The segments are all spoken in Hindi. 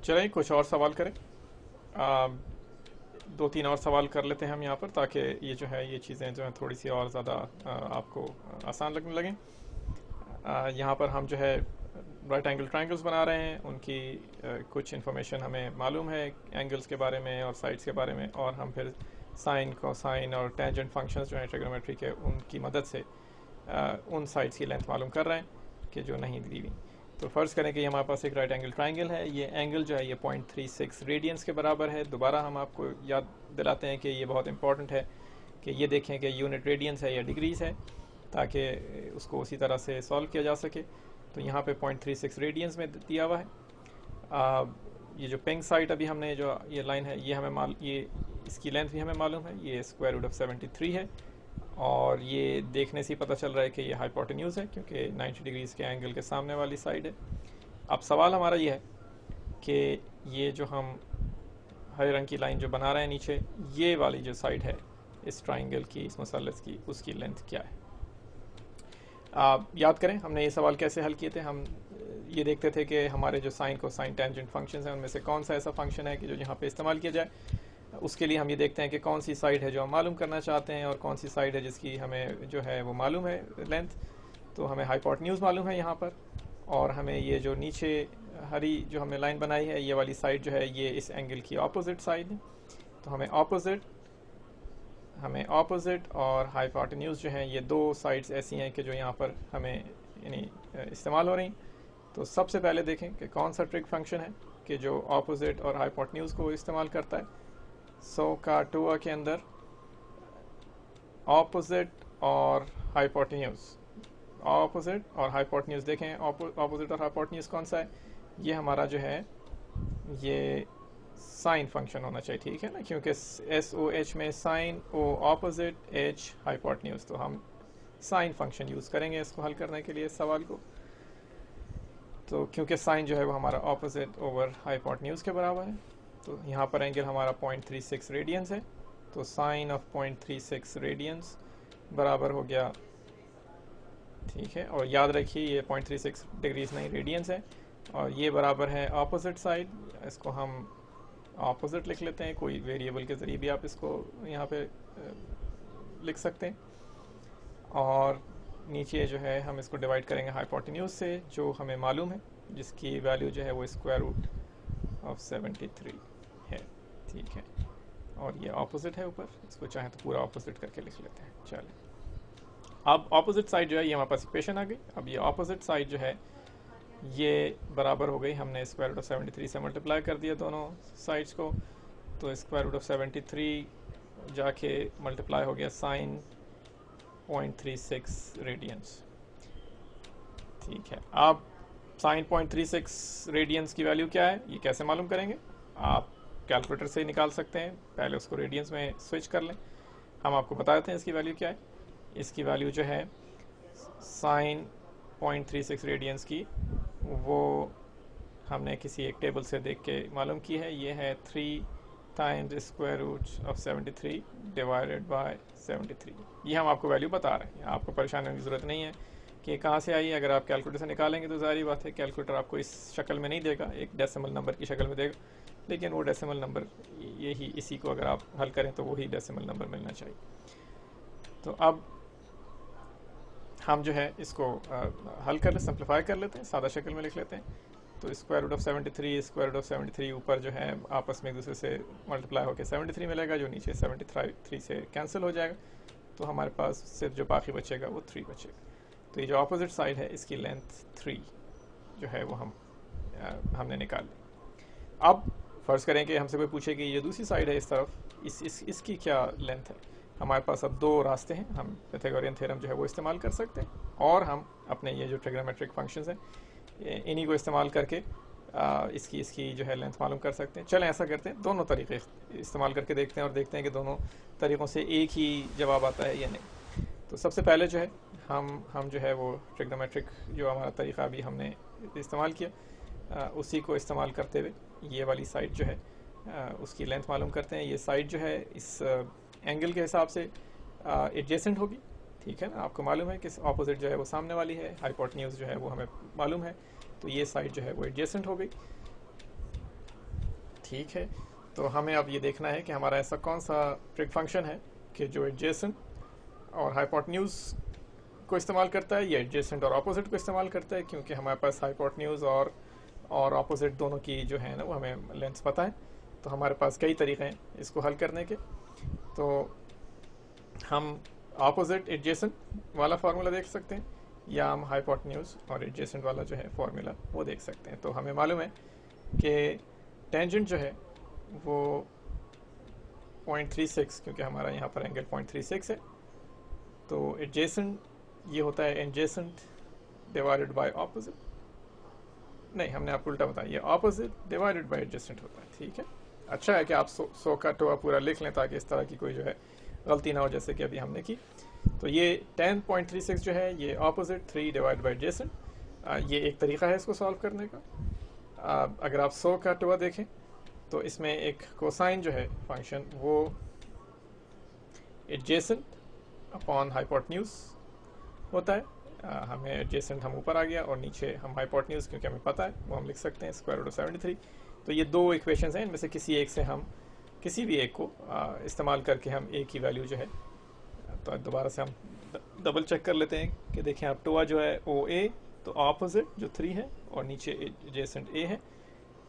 चलिए कुछ और सवाल करें। आ, दो तीन और सवाल कर लेते हैं हम यहाँ पर, ताकि ये जो है ये चीज़ें जो हैं थोड़ी सी और ज़्यादा आपको आसान लगने लगें। यहाँ पर हम जो है राइट एंगल ट्रायंगल्स बना रहे हैं, उनकी कुछ इन्फॉर्मेशन हमें मालूम है एंगल्स के बारे में और साइड्स के बारे में, और हम फिर साइन कोसाइन और टेंजेंट फंक्शंस जो हैं ट्रिग्नोमेट्री के, उनकी मदद से उन साइड्स की लेंथ मालूम कर रहे हैं कि जो नहीं दी हुई। तो फ़र्ज़ करें कि हमारे पास एक राइट एंगल ट्रायंगल है, ये एंगल जो है ये 0.36 रेडियंस के बराबर है। दोबारा हम आपको याद दिलाते हैं कि ये बहुत इंपॉर्टेंट है कि ये देखें कि यूनिट रेडियंस है या डिग्रीज़ है, ताकि उसको उसी तरह से सॉल्व किया जा सके। तो यहाँ पे 0.36 रेडियंस में दिया हुआ है। ये जो पिंक साइड अभी हमने जो ये लाइन है ये हमें ये इसकी लेंथ भी हमें मालूम है, ये स्क्वायर रूट ऑफ 73 है, और ये देखने से ही पता चल रहा है कि ये हाइपोटेन्यूज़ है क्योंकि 90 डिग्रीज़ के एंगल के सामने वाली साइड है। अब सवाल हमारा ये है कि ये जो हम हरे रंग की लाइन जो बना रहे हैं नीचे, ये वाली जो साइड है इस ट्राइंगल की, इस मसलस की, उसकी लेंथ क्या है। आप याद करें हमने ये सवाल कैसे हल किए थे। हम ये देखते थे कि हमारे जो साइन को साइन टेंजेंट फंक्शंस हैं उनमें से कौन सा ऐसा फंक्शन है कि जो यहाँ पे इस्तेमाल किया जाए। उसके लिए हम ये देखते हैं कि कौन सी साइड है जो हम मालूम करना चाहते हैं और कौन सी साइड है जिसकी हमें जो है वो मालूम है लेंथ। तो हमें हाइपोटेन्यूज़ मालूम है यहाँ पर, और हमें ये जो नीचे हरी जो हमने लाइन बनाई है ये वाली साइड जो है ये इस एंगल की ऑपोजिट साइड है। तो हमें ऑपोजिट और हाइपोटेन्यूज़ जो हैं ये दो साइड्स ऐसी हैं कि जो यहाँ पर हमें यानी इस्तेमाल हो रही। तो सबसे पहले देखें कि कौन सा ट्रिक फंक्शन है कि जो ऑपोजिट और हाइपोटेन्यूज़ को इस्तेमाल करता है। SOHCAHTOA के अंदर ऑपोजिट और हाइपोटेन्यूज़ देखें। ऑपोजिट और हाइपोटेन्यूज़ कौन सा है, ये हमारा जो है ये साइन फंक्शन होना चाहिए, ठीक है ना, क्योंकि SOH में साइन, O ऑपोजिट, H हाइपोटेन्यूज़। तो हम साइन फंक्शन यूज़ करेंगे इसको हल करने के लिए इस सवाल को। तो क्योंकि साइन जो है वो हमारा ऑपोजिट ओवर हाइपोटेन्यूज़ के बराबर है, तो यहाँ पर एंगल हमारा 0.36 रेडियंस है। तो साइन ऑफ 0.36 रेडियंस बराबर हो गया, ठीक है, और याद रखिए ये 0.36 डिग्रीज नहीं रेडियंस है, और ये बराबर है ऑपोजिट साइड। इसको हम ऑपोजिट लिख लेते हैं, कोई वेरिएबल के ज़रिए भी आप इसको यहाँ पे लिख सकते हैं। और नीचे जो है हम इसको डिवाइड करेंगे हाइपोटेन्यूज़ से जो हमें मालूम है, जिसकी वैल्यू जो है वो स्क्वायर रूट ऑफ 73 है, ठीक है, और ये ऑपोजिट है ऊपर। इसको चाहे तो पूरा ऑपोजिट करके लिख लेते हैं। चलिए अब ऑपोजिट साइड जो है ये हमारे पास इक्वेशन आ गई। अब ये ऑपोजिट साइड जो है ये बराबर हो गई, हमने स्क्वायर रूट ऑफ 73 से मल्टीप्लाई कर दिया दोनों साइड्स को। तो स्क्वायर रूट ऑफ 73 जाके मल्टीप्लाई हो गया साइन 0.36 रेडियंस, ठीक है। अब साइन 0.36 रेडियंस की वैल्यू क्या है, ये कैसे मालूम करेंगे। आप कैलकुलेटर से निकाल सकते हैं, पहले उसको रेडियंस में स्विच कर लें। हम आपको बता देते हैं इसकी वैल्यू क्या है। इसकी वैल्यू जो है साइन 0.36 रेडियंस की, वो हमने किसी एक टेबल से देख के मालूम की है। ये है 3 times square root of 73 divided by 73। ये हम आपको वैल्यू बता रहे हैं, आपको परेशान होने की ज़रूरत नहीं है कि कहाँ से आई। अगर आप कैलकुलेटर से निकालेंगे तो ज़ाहिर बात है कैलकुलेटर आपको इस शक्ल में नहीं देगा, एक डेसिमल नंबर की शक्ल में देगा, लेकिन वो डेसिमल नंबर यही, इसी को अगर आप हल करें तो वही डेसिमल नंबर मिलना चाहिए। तो अब हम जो है इसको हल कर ले, सिंप्लीफाई कर लेते हैं, सादा शक्ल में लिख लेते हैं। तो स्क्वायर रूट ऑफ 73 ऊपर जो है आपस में एक दूसरे से मल्टीप्लाई होकर 73 मिलेगा, जो नीचे 73 से कैंसिल हो जाएगा। तो हमारे पास सिर्फ जो बाकी बचेगा वो 3 बचेगा। तो ये जो अपोजिट साइड है इसकी लेंथ 3 जो है वो हमने निकाल ली। अब फ़र्ज़ करें कि हमसे कोई पूछे कि ये दूसरी साइड है इस तरफ, इसकी क्या लेंथ है। हमारे पास अब दो रास्ते हैं, हम पाइथागोरियन थ्योरम जो है वो इस्तेमाल कर सकते हैं, और हम अपने ये जो ट्रिग्नोमेट्रिक फंक्शंस हैं इन्हीं को इस्तेमाल करके इसकी जो है लेंथ मालूम कर सकते हैं। चलें ऐसा करते हैं, दोनों तरीक़े इस्तेमाल करके देखते हैं और देखते हैं कि दोनों तरीक़ों से एक ही जवाब आता है या नहीं। तो सबसे पहले जो है हम जो है वो ट्रिग्नोमेट्रिक जो हमारा तरीक़ा अभी हमने इस्तेमाल किया, उसी को इस्तेमाल करते हुए ये वाली साइड जो है उसकी लेंथ मालूम करते हैं। ये साइड जो है इस एंगल के हिसाब से एडजेसेंट होगी, ठीक है ना। आपको मालूम है कि ऑपोजिट जो है वो सामने वाली है, हाइपोटेन्यूज़ जो है वो हमें मालूम है, तो ये साइड जो है वो एडजेसेंट हो गई। ठीक है, तो हमें अब ये देखना है कि हमारा ऐसा कौन सा ट्रिक फंक्शन है कि जो एडजेसेंट और हाइपोटेन्यूज को इस्तेमाल करता है या एडजेसेंट और ऑपोजिट को इस्तेमाल करता है, क्योंकि हमारे पास हाइपोटेन्यूज और ऑपोजिट दोनों की जो है ना वो हमें लेंथ पता है। तो हमारे पास कई तरीके हैं इसको हल करने के। तो हम ऑपोजिट एडजेसेंट वाला फार्मूला देख सकते हैं या हम हाइपोटेन्यूज और एडजेसेंट वाला जो है फार्मूला वो देख सकते हैं। तो हमें मालूम है कि टेंजेंट जो है वो 0.36, क्योंकि हमारा यहाँ पर एंगल 0.36 है, तो एडजेसेंट ये होता है एडजेसेंट डिवाइडेड बाय ऑपोजिट। नहीं, हमने आपको उल्टा बताया, ये ऑपोजिट डिवाइडेड बाय एडजेसेंट होता है। ठीक है, अच्छा है कि आप 100 का टोआ पूरा लिख लें ताकि इस तरह की कोई जो है गलती ना हो, जैसे कि अभी हमने की। तो ये 10.36 जो है ये ऑपोजिट 3 डिवाइड बाय एडजेसेंट, ये एक तरीका है इसको सॉल्व करने का। अगर आप 100 का टोआ देखें तो इसमें एक कोसाइन जो है फंक्शन वो एडजेसेंट अपॉन हाइपोटेन्यूज होता है। हमें एडजेसेंट हम ऊपर आ गया और नीचे हम हाइपोटेन्यूज, क्योंकि हमें पता है वो हम लिख सकते हैं स्क्वायर रूट ऑफ 73। तो ये दो इक्वेशंस हैं, इनमें से किसी एक से हम किसी भी एक को इस्तेमाल करके हम एक ही वैल्यू जो है, तो दोबारा से हम डबल चेक कर लेते हैं कि देखें आप टोआ जो है ओ ए, तो ऑपोजिट जो 3 है और नीचे एडजेसेंट ए है,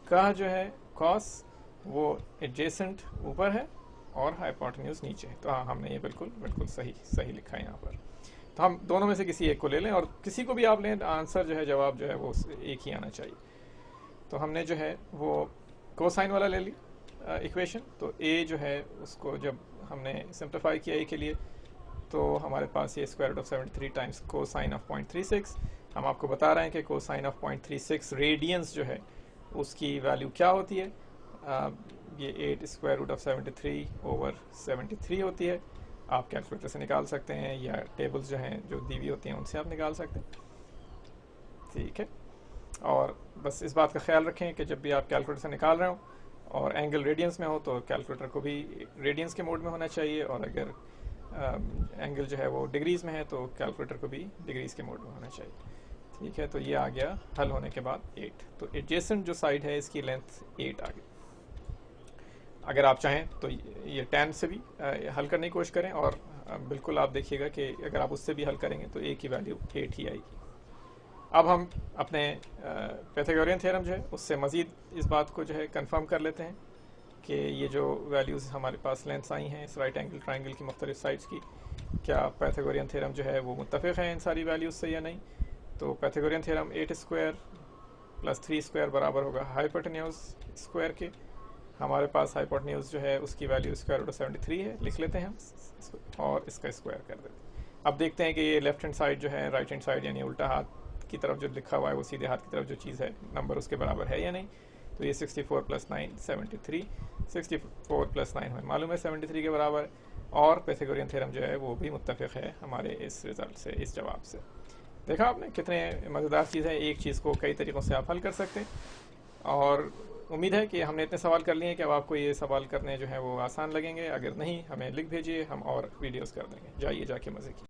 का जो है कॉस वो एडजेसेंट ऊपर है और हाइपोटेन्यूज नीचे है। तो हाँ, हमने ये बिल्कुल सही लिखा है यहाँ पर। तो हम दोनों में से किसी एक को ले लें और किसी को भी आप लें, आंसर जो है जवाब जो है वो एक ही आना चाहिए। तो हमने जो है वो कोसाइन वाला ले ली इक्वेशन। तो ए जो है उसको जब हमने सिंप्लीफाई किया ए के लिए, तो हमारे पास ये square root of 73 times cosine of 0.36। हम आपको बता रहे हैं कि कोसाइन ऑफ 0.36 रेडियंस जो है उसकी वैल्यू क्या होती है। ये 8 स्क्वायर रूट ऑफ 73 ओवर 73 होती है। आप कैलकुलेटर से निकाल सकते हैं या टेबल्स जो हैं जो दी हुई होती हैं उनसे आप निकाल सकते हैं। ठीक है, और बस इस बात का ख्याल रखें कि जब भी आप कैलकुलेटर से निकाल रहे हो और एंगल रेडियंस में हो तो कैलकुलेटर को भी रेडियंस के मोड में होना चाहिए, और अगर एंगल जो है वो डिग्रीज में है तो कैलकुलेटर को भी डिग्रीज के मोड में होना चाहिए। ठीक है, तो ये आ गया हल होने के बाद 8। तो एडजेसेंट जो साइड है इसकी लेंथ 8 आ गई। अगर आप चाहें तो ये 10 से भी हल करने की कोशिश करें, और बिल्कुल आप देखिएगा कि अगर आप उससे भी हल करेंगे तो ए की वैल्यू 8 ही आएगी। अब हम अपने पैथागोरियन थ्योरम जो है उससे मज़ीद इस बात को जो है कंफर्म कर लेते हैं कि ये जो वैल्यूज़ हमारे पास लेंथ्स आई हैं इस राइट एंगल ट्राइंगल की मुख्तलिफ साइड्स की, क्या पैथागोरियन थ्योरम जो है वो मुत्तफ़िक़ है इन सारी वैल्यूज़ से या नहीं। तो Pythagorean theorem 8 square plus 3 square बराबर होगा हाइपोटेन्यूज स्क्वायर के। हमारे पास हाइपोटेन्यूज जो है उसकी वैल्यू स्क्वायर रूट ऑफ 73 है, लिख लेते हैं हम और इसका स्क्वायर कर देते हैं। अब देखते हैं कि ये लेफ्ट हैंड साइड जो है राइट हैंड साइड यानी उल्टा हाथ की तरफ जो लिखा हुआ है वो सीधे हाथ की तरफ जो चीज़ है नंबर उसके बराबर है या नहीं। तो ये 64 प्लस 9 73, 64 प्लस 9 हमें मालूम है 73 के बराबर, और पैथागोरियन थ्योरम जो है वो भी मुत्तफ़िक़ है हमारे इस रिज़ल्ट से, इस जवाब से। देखा आपने कितने मज़ेदार चीज़ है, एक चीज़ को कई तरीक़ों से आप हल कर सकते हैं। और उम्मीद है कि हमने इतने सवाल कर लिए हैं कि अब आपको ये सवाल करने जो है वो आसान लगेंगे। अगर नहीं, हमें लिख भेजिए, हम और वीडियोस कर देंगे। जाइए जाके मज़े की।